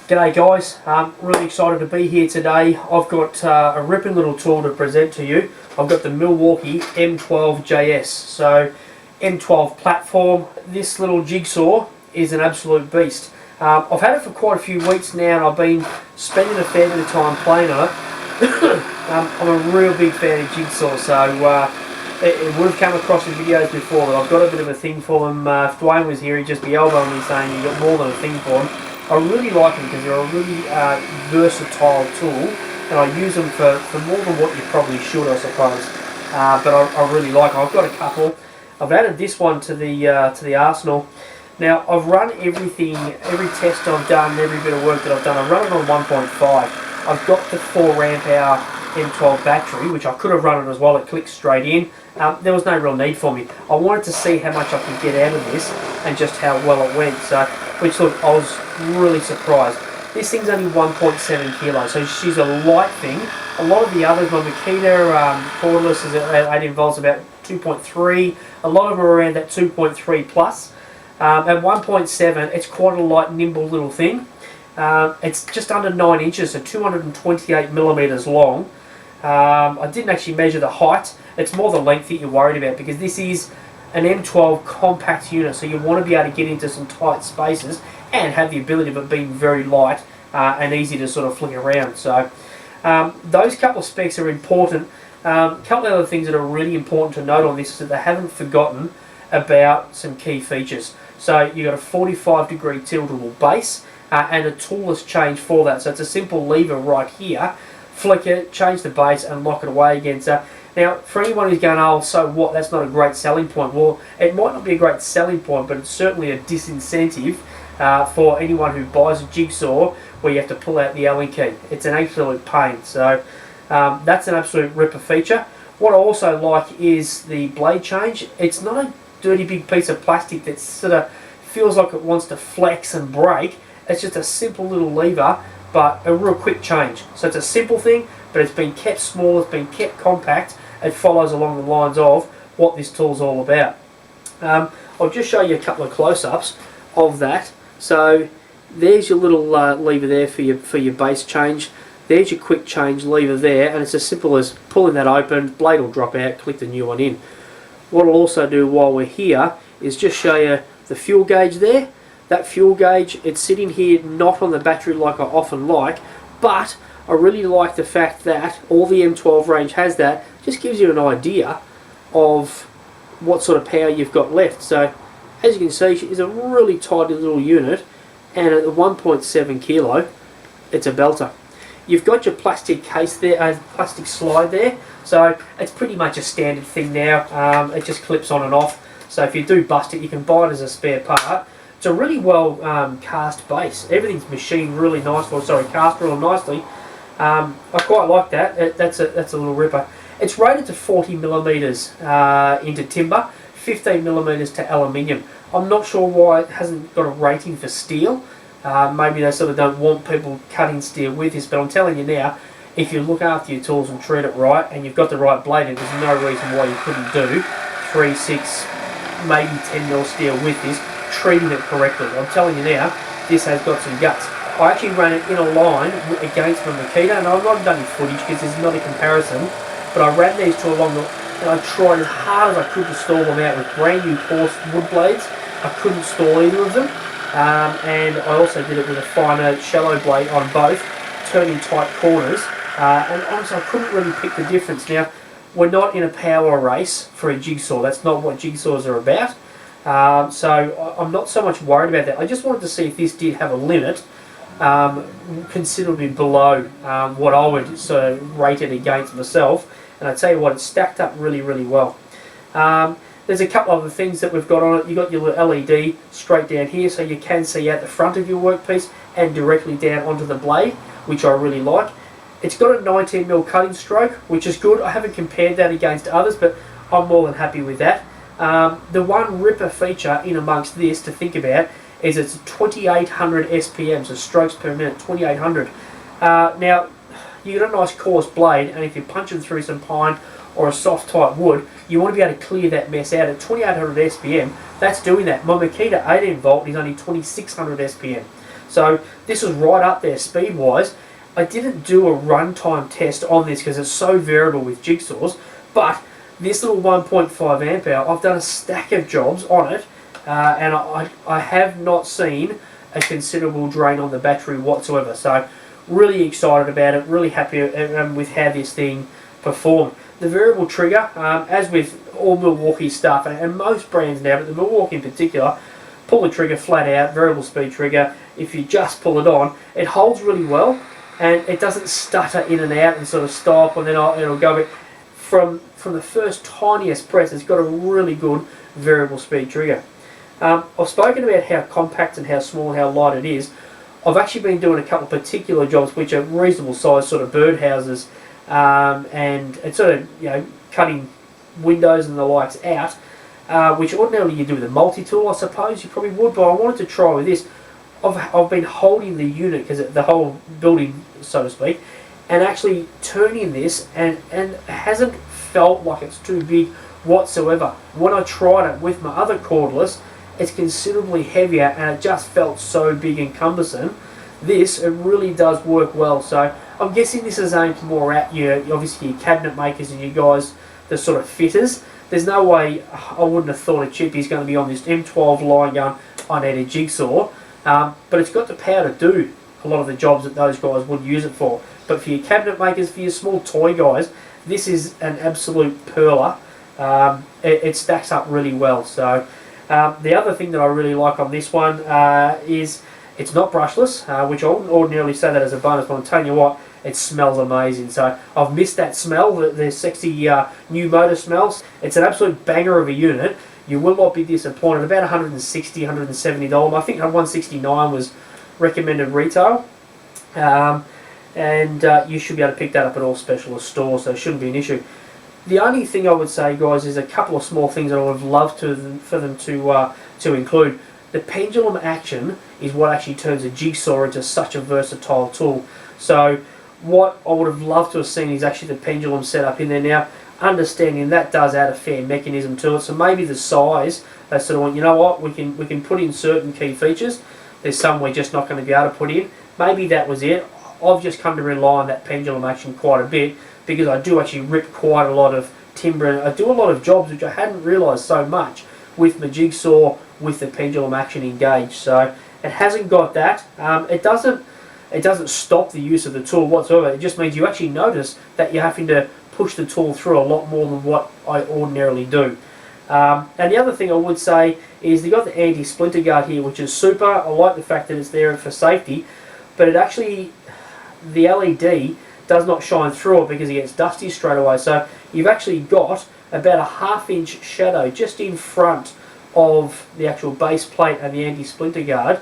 G'day guys, really excited to be here today. I've got a ripping little tool to present to you. I've got the Milwaukee M12JS, so M12 platform. This little jigsaw is an absolute beast. I've had it for quite a few weeks now and I've been spending a fair bit of time playing on it. I'm a real big fan of jigsaw, so it would have come across in videos before, but I've got a bit of a thing for them. If Dwayne was here, he'd just be elbowing me saying you've got more than a thing for them. I really like them because they're a really versatile tool, and I use them for more than what you probably should, I suppose. But I really like them. I've got a couple. I've added this one to the arsenal. Now I've run everything, every test I've done, every bit of work that I've done. I've run it on 1.5. I've got the 4 amp hour M12 battery, which I could have run it as well. It clicks straight in. There was no real need for me. I wanted to see how much I could get out of this and just how well it went. So, which look, I was really surprised. This thing's only 1.7 kilos, so she's a light thing. A lot of the others, my Makita cordless is at 18 volts, about 2.3. A lot of them are around that 2.3 plus. At 1.7, it's quite a light, nimble little thing. It's just under 9 inches, so 228 millimeters long. I didn't actually measure the height. It's more the length that you're worried about, because this is an M12 compact unit, so you want to be able to get into some tight spaces and have the ability of it being very light and easy to sort of flick around. So those couple of specs are important. A couple of other things that are really important to note on this is that they haven't forgotten about some key features. So you've got a 45-degree tiltable base and a toolless change for that. So it's a simple lever right here. Flick it, change the base and lock it away again. So now, for anyone who's going, oh, so what, that's not a great selling point. Well, it might not be a great selling point, but it's certainly a disincentive for anyone who buys a jigsaw where you have to pull out the Allen key. It's an absolute pain. So that's an absolute ripper feature. What I also like is the blade change. It's not a dirty big piece of plastic that sort of feels like it wants to flex and break. It's just a simple little lever, but a real quick change. So it's a simple thing, but it's been kept small, it's been kept compact. It follows along the lines of what this tool's all about. I'll just show you a couple of close-ups of that. So there's your little lever there for your base change. There's your quick change lever there, and it's as simple as pulling that open, blade will drop out, click the new one in. What I'll also do while we're here is just show you the fuel gauge there. That fuel gauge, it's sitting here not on the battery like I often like, but I really like the fact that all the M12 range has that. Just gives you an idea of what sort of power you've got left. So as you can see, it's a really tidy little unit, and at the 1.7 kilo, it's a belter. You've got your plastic case there, plastic slide there, so it's pretty much a standard thing now. It just clips on and off, so if you do bust it, you can buy it as a spare part. It's a really well cast base. Everything's machined really nice, or sorry, cast real nicely. I quite like that. That's a little ripper. It's rated to 40 millimeters into timber, 15 millimeters to aluminium. I'm not sure why it hasn't got a rating for steel. Maybe they sort of don't want people cutting steel with this, but I'm telling you now, if you look after your tools and treat it right, and you've got the right blade, and there's no reason why you couldn't do 3, 6, maybe 10 mil steel with this, treating it correctly. I'm telling you now, this has got some guts. I actually ran it in a line against my Makita, and I've not done any footage because there's not a comparison, but I ran these two along and I tried as hard as I could to stall them out with brand new coarse wood blades. I couldn't stall either of them, and I also did it with a finer shallow blade on both, turning tight corners, and honestly I couldn't really pick the difference. Now, we're not in a power race for a jigsaw. That's not what jigsaws are about. So I'm not so much worried about that. I just wanted to see if this did have a limit considerably below what I would sort of rate it against myself, and I tell you what, it's stacked up really, really well. There's a couple of other things that we've got on it. You've got your little LED straight down here, so you can see out the front of your workpiece and directly down onto the blade, which I really like. It's got a 19mm cutting stroke, which is good. I haven't compared that against others, but I'm more than happy with that. The one ripper feature in amongst this to think about is it's 2800 SPM, so strokes per minute, 2800. Now, you got a nice coarse blade, and if you're punching through some pine or a soft type wood, you want to be able to clear that mess out at 2800 SPM. That's doing that. My Makita 18 volt is only 2600 SPM. So this was right up there speed wise. I didn't do a runtime test on this because it's so variable with jigsaws, but this little 1.5 amp hour, I've done a stack of jobs on it, and I have not seen a considerable drain on the battery whatsoever. So really excited about it, really happy with how this thing performed. The variable trigger, as with all Milwaukee stuff, and most brands now, but the Milwaukee in particular, pull the trigger flat out, variable speed trigger. If you just pull it on, it holds really well, and it doesn't stutter in and out and sort of stop, and then it'll go. From the first tiniest press, it's got a really good variable speed trigger. I've spoken about how compact and how small and how light it is. I've actually been doing a couple of particular jobs which are reasonable size, sort of birdhouses, and it's sort of, you know, cutting windows and the likes out, which ordinarily you do with a multi-tool, I suppose you probably would, but I wanted to try with this. I've been holding the unit, because the whole building, so to speak, and actually turning this, and it hasn't felt like it's too big whatsoever. When I tried it with my other cordless, it's considerably heavier, and it just felt so big and cumbersome. This, it really does work well. So I'm guessing this is aimed more at obviously your cabinet makers and you guys, the sort of fitters. There's no way, I wouldn't have thought a chippy's going to be on this M12 line going, I need a jigsaw. But it's got the power to do a lot of the jobs that those guys would use it for. But for your cabinet makers, for your small toy guys, this is an absolute perler. It stacks up really well. So the other thing that I really like on this one is it's not brushless, which I wouldn't ordinarily say that as a bonus, but I'm telling you what, it smells amazing. So I've missed that smell, the sexy new motor smells. It's an absolute banger of a unit. You will not be disappointed. About $160, $170. I think $169 was recommended retail. And you should be able to pick that up at all specialist stores, so it shouldn't be an issue. The only thing I would say, guys, is a couple of small things that I would have loved for them to include. The pendulum action is what actually turns a jigsaw into such a versatile tool. So what I would have loved to have seen is actually the pendulum set up in there. Now, understanding that does add a fair mechanism to it, so maybe the size, they sort of went, you know what, we can put in certain key features. There's some we're just not going to be able to put in. Maybe that was it. I've just come to rely on that pendulum action quite a bit, because I do actually rip quite a lot of timber, and I do a lot of jobs which I hadn't realised so much with my jigsaw with the pendulum action engaged. So it hasn't got that. It doesn't stop the use of the tool whatsoever. It just means you actually notice that you're having to push the tool through a lot more than what I ordinarily do. And the other thing I would say is they've got the anti-splinter guard here, which is super. I like the fact that it's there for safety, but it actually, the LED does not shine through it because it gets dusty straight away. So you've actually got about a ½ inch shadow just in front of the actual base plate and the anti-splinter guard,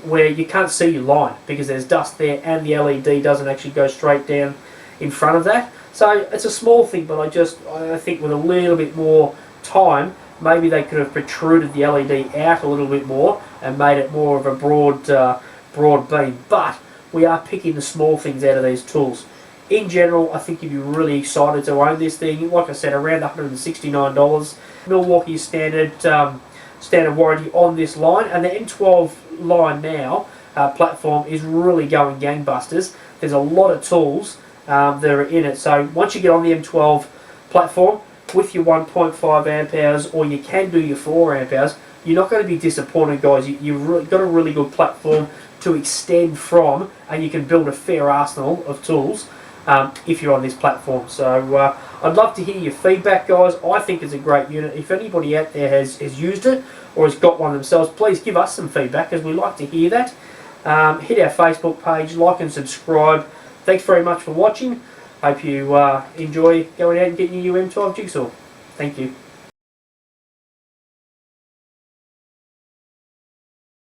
where you can't see your line because there's dust there, and the LED doesn't actually go straight down in front of that. So it's a small thing, but I think with a little bit more time, maybe they could have protruded the LED out a little bit more and made it more of a broad beam. But we are picking the small things out of these tools. In general, I think you'd be really excited to own this thing. Like I said, around $169. Milwaukee standard warranty on this line, and the M12 line now platform is really going gangbusters. There's a lot of tools that are in it. So once you get on the M12 platform with your 1.5 amp hours, or you can do your 4 amp hours, you're not going to be disappointed, guys. You've got a really good platform to extend from, and you can build a fair arsenal of tools if you're on this platform. So I'd love to hear your feedback, guys. I think it's a great unit. If anybody out there has used it or has got one themselves, please give us some feedback, as we like to hear that. Hit our Facebook page, like and subscribe. Thanks very much for watching. Hope you enjoy going out and getting your M12 jigsaw. Thank you.